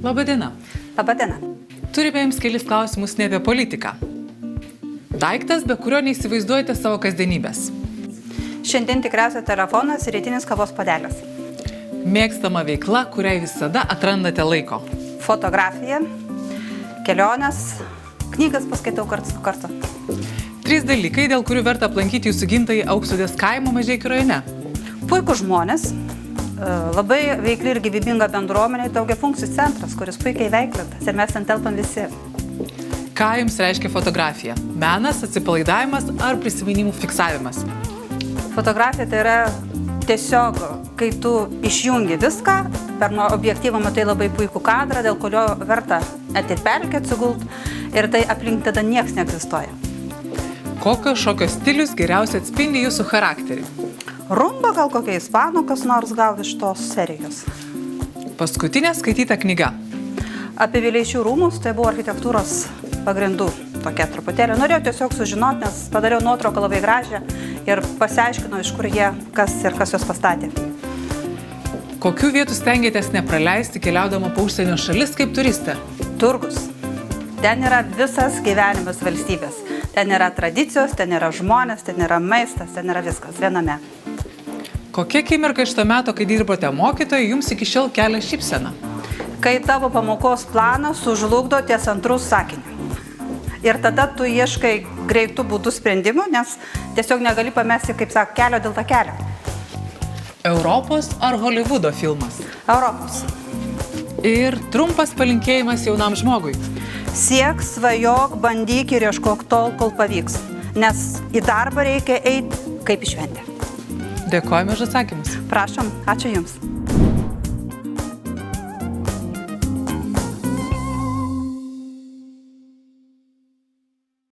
Labadiena. Labadiena. Turime jums kelis klausimus ne apie politiką. Daiktas, be kurio neįsivaizduojate savo kasdienybės. Šiandien tikriausiai telefonas ir rytinis kavos puodelis. Mėgstama veikla, kuriai visada atrandate laiko. Fotografija, kelionės, knygas paskaitau karts su kartu. 3 dalykai, dėl kurių verta aplankyti jūsų gimtąjį Auksūdės kaimo Mažeikių rajone. Puikūs žmonės, labai veikli ir gyvybinga bendruomenė, daugiafunkcis centras, kuris puikiai veiklintas ir mes ten telpam visi. Ką jums reiškia fotografija? Menas, atsipalaidavimas ar prisiminimų fiksavimas? Fotografija tai yra tiesiog, kai tu išjungi viską, per objektyvą matai labai puikų kadrą, dėl kurio verta net ir pelkę atsigult ir tai aplink tada nieks neegzistuoja. Kokio šokio stilius geriausiai atspindi jūsų charakterį? Rumba gal kokia ispanų, kas nors gal iš tos serijos. Paskutinė skaityta knyga. Apie Vileišių rūmus, tai buvo architektūros pagrindų tokia truputėlė. Norėjau tiesiog sužinoti, nes padariau nuotrauką labai gražią ir pasiaiškinau, iš kur jie, kas juos pastatė. Kokių vietų stengiatės nepraleisti keliaudama po užsienio šalis kaip turistė? Turgus. Ten yra visas gyvenimas valstybės. Ten yra tradicijos, ten yra žmonės, ten yra maistas, ten yra viskas viename. Kokia akimirka iš to meto, kai dirbote mokytojai, jums iki šiol kelia šypseną? Kai tavo pamokos planas sužlugdo ties antrų sakinių. Ir tada tu ieškai greitų būdų sprendimų, nes tiesiog negali pamesti, kaip sako, kelio dėl takelio. Europos ar Holivudo filmas? Europos. Ir trumpas palinkėjimas jaunam žmogui. Siek, svajok, bandyk ir ieškok tol, kol pavyks. Nes į darbą reikia eiti kaip į šventę. Dėkojame už atsakymus. Prašom, ačiū Jums.